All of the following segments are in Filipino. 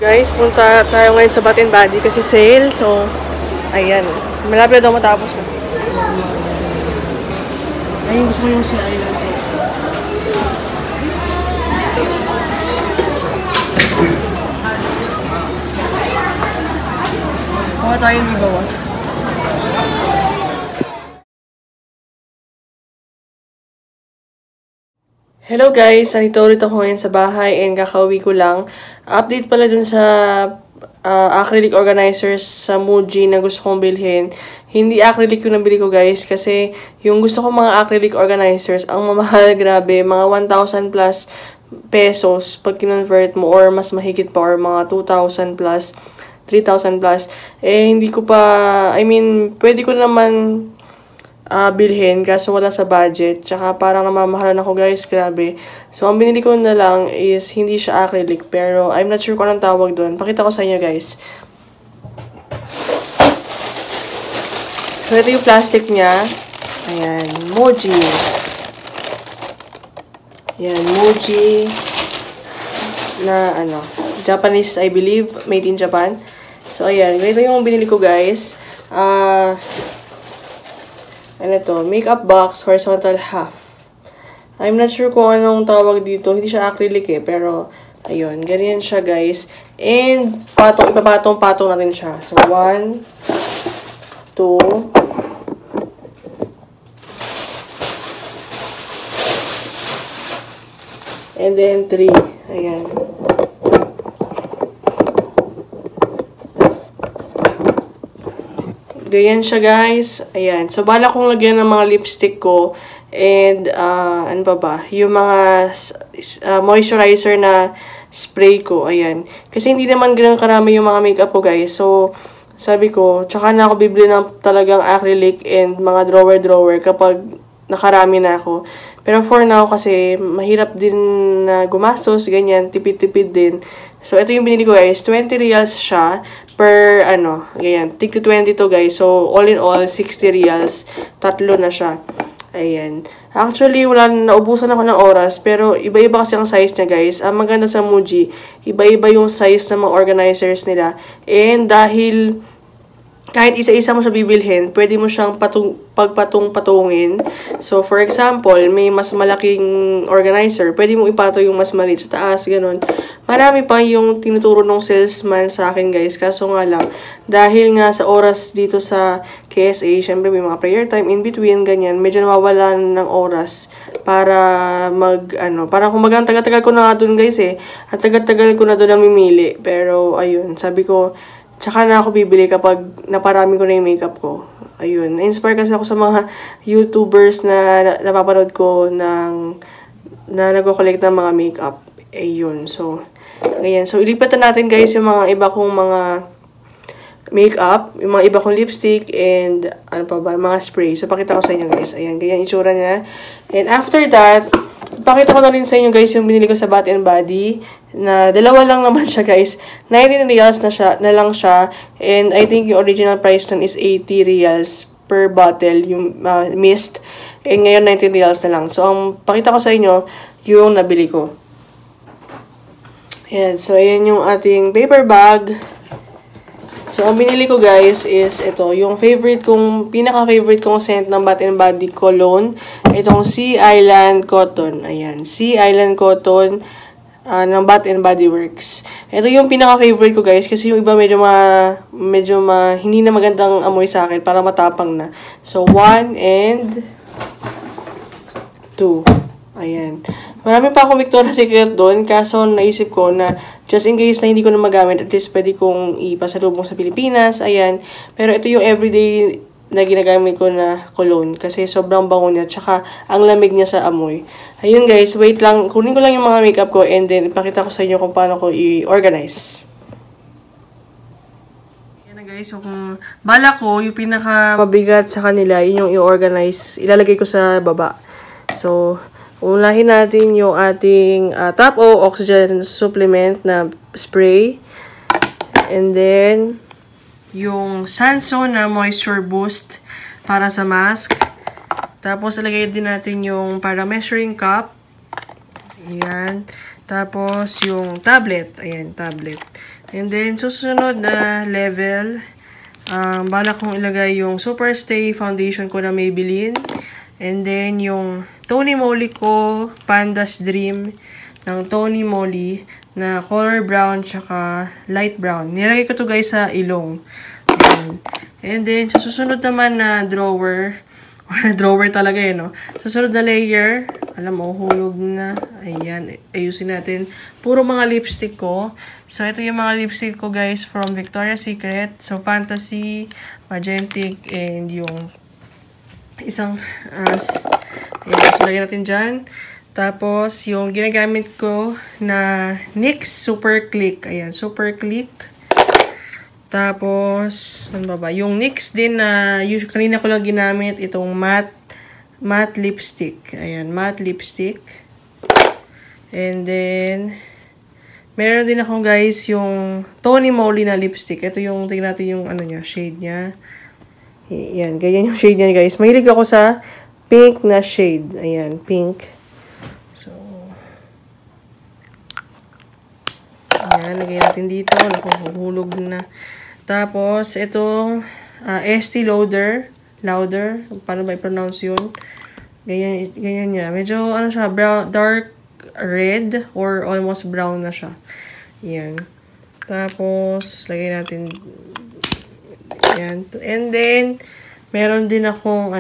Guys, punta tayo ngayon sa Bath & Body kasi sale. So, ayan. Malapit daw matapos kasi. Ayun, gusto ko yung Sea Island. Kuha tayo ni bawas. Hello guys! Nandito ulit ako ngayon sa bahay and kakauwi ko lang. Update pala dun sa acrylic organizers sa Muji na gusto kong bilhin. Hindi acrylic yung nabili ko guys kasi yung gusto kong mga acrylic organizers ang mamahal, grabe, mga 1,000 plus pesos pag kinonvert mo or mas mahigit pa or mga 2,000 plus, 3,000 plus. Eh hindi ko pa, pwede ko naman bilhin kaso wala sa budget. Tsaka parang namamahalan ako guys, grabe. So ang binili ko na lang is hindi siya acrylic pero I'm not sure kung anong tawag doon. Pakita ko sa inyo guys. So ito yung plastic niya. Ayan, Muji. Ayan, Muji na Japanese I believe, made in Japan. So ayan, ganito yung binili ko guys. Ano to? Makeup box, horizontal half. I'm not sure kung anong tawag dito. Hindi siya acrylic eh. Pero, ayun. Ganyan siya, guys. And, ipapatong-patong natin siya. So, 1, 2, and then 3. Ayan. Ganyan siya guys. Ayan. So, bala kong lagyan ng mga lipstick ko. And, ano ba? Yung mga moisturizer na spray ko. Ayan. Kasi hindi naman ganun karami yung mga makeup ko guys. So, sabi ko, tsaka na ako bibili ng talagang acrylic and mga drawer-drawer kapag nakarami na ako. Pero for now kasi, mahirap din na gumastos. Ganyan. Tipid-tipid din. So, ito yung binili ko guys. 20 reals siya per, ganyan. Tig to 20 to guys. So, all in all, 60 reals. Tatlo na siya. Ayan. Actually, naubusan ako ng oras. Pero, iba-iba kasi ang size niya guys. Ang maganda sa Muji, iba-iba yung size ng mga organizers nila. And dahil kahit isa-isa mo siya bibilhin, pwede mo siyang pagpatong-patungin. So, for example, may mas malaking organizer, pwede mo ipato yung mas maliit sa taas, ganun. Marami pa yung tinuturo ng salesman sa akin, guys. Kaso nga lang, dahil nga sa oras dito sa KSA, syempre may mga prayer time in between, ganyan, medyo nawawalan ng oras para parang kumbaga ang tagal-tagal ko na nga dun, guys, eh. At tagal-tagal ko na dun namimili. Pero, ayun, sabi ko, tsaka na ako bibili kapag naparami ko na yung makeup ko. Ayun. Na-inspire kasi ako sa mga YouTubers na napapanood ko na nagko-collect ng mga makeup. Ayun. So, ganyan. So, ilipatan natin guys yung mga iba kong mga makeup, yung mga iba kong lipstick, and mga spray. So, pakita ko sa inyo guys. Ayan. Ganyan itsura niya. And after that, pakita ko na rin sa inyo guys yung binili ko sa Bath & Body na dalawa lang naman siya guys. 19 reals na lang siya. And I think yung original price nun is 80 reals per bottle, yung mist. And ngayon 19 reals na lang. So, ang pakita ko sa inyo yung nabili ko. Ayan. So, ayan yung ating paper bag. So, ang binili ko guys is ito, yung pinaka-favorite kong scent ng Bath & Body cologne. Itong Sea Island Cotton. Ayan, Sea Island Cotton ng Bath & Body Works. Ito yung pinaka-favorite ko guys kasi yung iba medyo hindi na magandang amoy sa akin, para matapang na. So, 1 and 2. Ayan. Marami pa akong Victoria's Secret doon, kaso naisip ko na just in case na hindi ko na magamit, at least pwede kong ipasalubong sa Pilipinas. Ayan. Pero ito yung everyday na ginagamit ko na cologne kasi sobrang bango niya, tsaka ang lamig niya sa amoy. Ayun guys, wait lang. Kunin ko lang yung mga makeup ko and then ipakita ko sa inyo kung paano ko i-organize. Yan na guys, so kung bala ko, yung pinaka mabigat sa kanila, yun yung i-organize. Ilalagay ko sa baba. So, unahin natin yung ating Top O Oxygen Supplement na spray. And then, yung Sanso na Moisture Boost para sa mask. Tapos, ilagay din natin yung para measuring cup. Ayan. Tapos, yung tablet. Ayan, tablet. And then, susunod na level, bala kong ilagay yung Superstay foundation ko na Maybelline. And then, yung Tony Moly ko, Panda's Dream, ng Tony Moly, na color brown, tsaka light brown. Nilagay ko to guys sa ilong. Ayan. And then, sa susunod naman na drawer, drawer talaga eh, no? Susunod na layer, alam mo, hulog na. Ayan, ayusin natin. Puro mga lipstick ko. So, ito yung mga lipstick ko, guys, from Victoria's Secret. So, Fantasy, Magentic, and yung isang, ayan, so, lagyan natin dyan. Tapos, yung ginagamit ko na NYX Super Click. Ayan, Super Click. Tapos, ano ba? Yung NYX din na kanina ko lang ginamit, itong matte lipstick. Ayan, matte lipstick. And then, meron din ako guys yung Tony Moly na lipstick. Ito yung, tingnan natin yung ano niya, shade niya. Ayan, ganyan yung shade niya guys. Mahilig ako sa pink na shade. Ayan, pink. So, ayan, lagay natin dito. Nakuhulog na. Tapos, itong Estee Lauder. Paano ba i-pronounce yun? Ganyan niya. Medyo, ano siya, brown, dark red or almost brown na siya. Ayan. Tapos, lagay natin. Ayan. And then, meron din akong,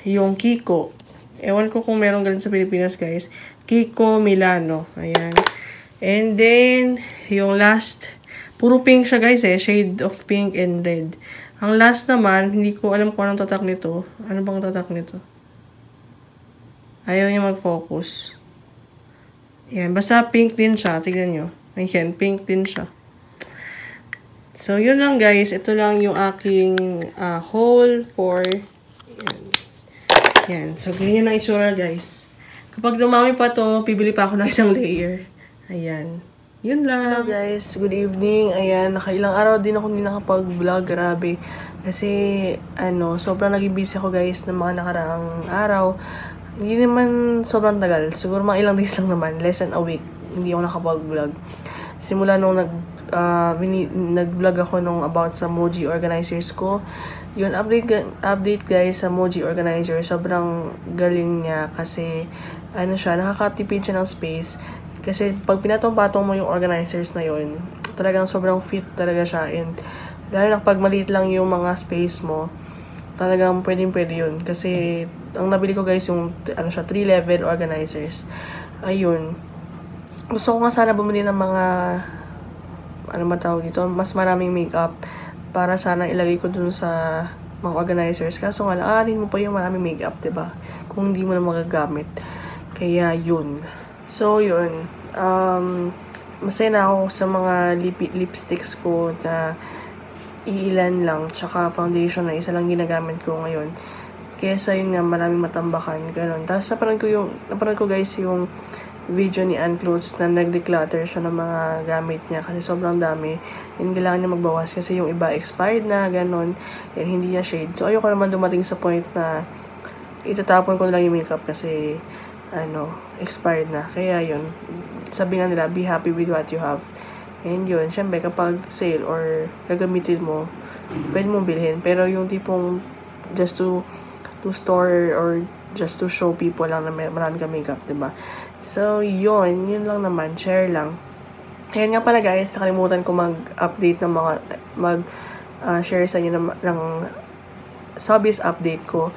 yung Kiko. Ewan ko kung meron ganun sa Pilipinas, guys. Kiko Milano. Ayan. And then, yung last, puro pink siya guys shade of pink and red. Ang last naman, hindi ko alam kung anong tatak nito. Ano bang tatak nito? Ayaw niya mag-focus. Ayan, basta pink din siya. Tignan nyo. Ayan, pink din siya. So, yun lang guys. Ito lang yung aking haul for... Ayan. So, ganyan ang itsura guys. Kapag dumami pa to, pibili pa ako ng isang layer. Ayan. Yun lang. Hello guys, good evening. Ayan, nakailang araw din ako hindi nakapag-vlog. Grabe. Kasi, sobrang naging busy ako guys ng mga nakaraang araw. Hindi naman sobrang tagal. Siguro mga ilang days lang naman. Less than a week. Hindi ako nakapag-vlog. Simula nung nag-vlog ako nung about sa Moji organizers ko. Yun, update guys sa Moji organizer. Sobrang galing niya kasi, nakakatipid siya ng space. Kasi pag pinatong-patong mo yung organizers na yun, talagang sobrang fit talaga siya. And lalo na pag maliit lang yung mga space mo, talagang pwede yun. Kasi ang nabili ko guys yung 3-level organizers. Ayun. Gusto ko nga sana bumili ng mga mas maraming makeup para sana ilagay ko dun sa mga organizers. Kaso nga, aanin mo pa yung maraming makeup, diba? Kung hindi mo na magagamit. Kaya yun. So, yun. Masaya na ako sa mga lipsticks ko na iilan lang. Tsaka foundation na isa lang ginagamit ko ngayon. Kesa yun nga, maraming matambakan. Ganon. Tapos, napanood ko guys yung video ni Ann Clothes na nag-declutter siya ng mga gamit niya kasi sobrang dami. And kailangan niya magbawas kasi yung iba expired na, ganon. And hindi niya shade. So, ayoko naman dumating sa point na itatapon ko na lang yung makeup kasi expired na. Kaya yun, sabi nga nila, be happy with what you have. And yun, syempre kapag sale or gagamitin mo, pwede mong bilhin. Pero yung tipong just to store or just to show people lang na marami ka makeup, diba? So, yun lang naman, share lang. Kaya nga pala guys, nakalimutan ko mag-update ng share sa inyo ng Sobies update ko.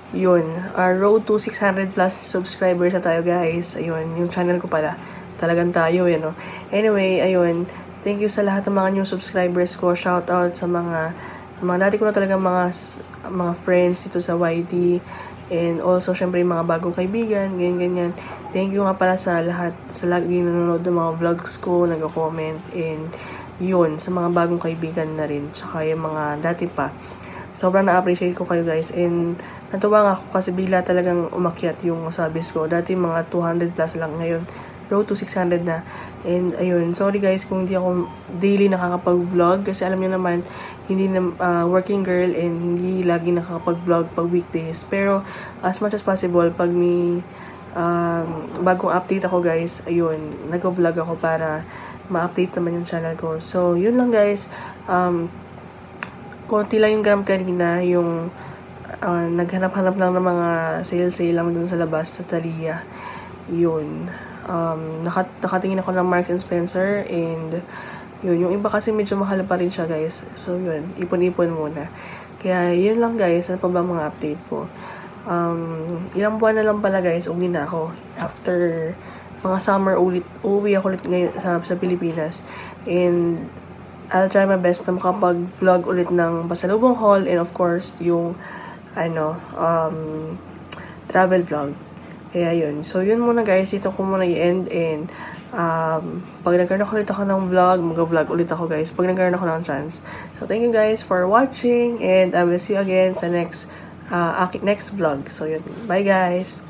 Yun, road to 600 plus subscribers na tayo guys. Ayun, yung channel ko pala. Talagang tayo, no? Anyway, ayun. Thank you sa lahat ng mga new subscribers ko. Shout out sa mga dati ko na talaga mga friends dito sa YT. And also, syempre, mga bagong kaibigan, ganyan. Thank you nga pala sa lahat, sa lagi nanonood ng mga vlogs ko, nag-comment. And yun, sa mga bagong kaibigan na rin. Tsaka yung mga dati pa. Sobrang na-appreciate ko kayo guys. And natuwa nga ako kasi bigla talagang umakyat yung Sobies ko. Dati mga 200 plus lang. Ngayon, road to 600 na. And ayun, sorry guys kung hindi ako daily nakakapag-vlog. Kasi alam niyo naman, hindi na working girl and hindi lagi nakakapag-vlog pag weekdays. Pero as much as possible, pag may bagong update ako guys, ayun, nag-vlog ako para ma-update naman yung channel ko. So, yun lang guys. Konti lang yung gram kanina, yung naghanap-hanap lang ng mga sale-sale lang dun sa labas, sa Thalia. Yun. Nakatingin ako ng Marks and Spencer, and yun, yung iba kasi medyo mahal pa rin siya guys. So, yun, ipon-ipon muna. Kaya, yun lang guys. Ano pa ba mga update ko? Ilang buwan na lang pala guys, uwi na ako. After mga summer, uwi ako ulit ngayon sa Pilipinas. And I'll try my best na makapag-vlog ulit ng pasalubong haul, and of course, yung travel vlog. Kaya yun. So, yun muna guys. Dito ko muna i-end, and pag nagkaroon ako ulit ako ng vlog, mag-vlog ulit ako guys. Pag nagkaroon ako ng chance. So, thank you guys for watching, and I will see you again sa next vlog. So, yun. Bye guys!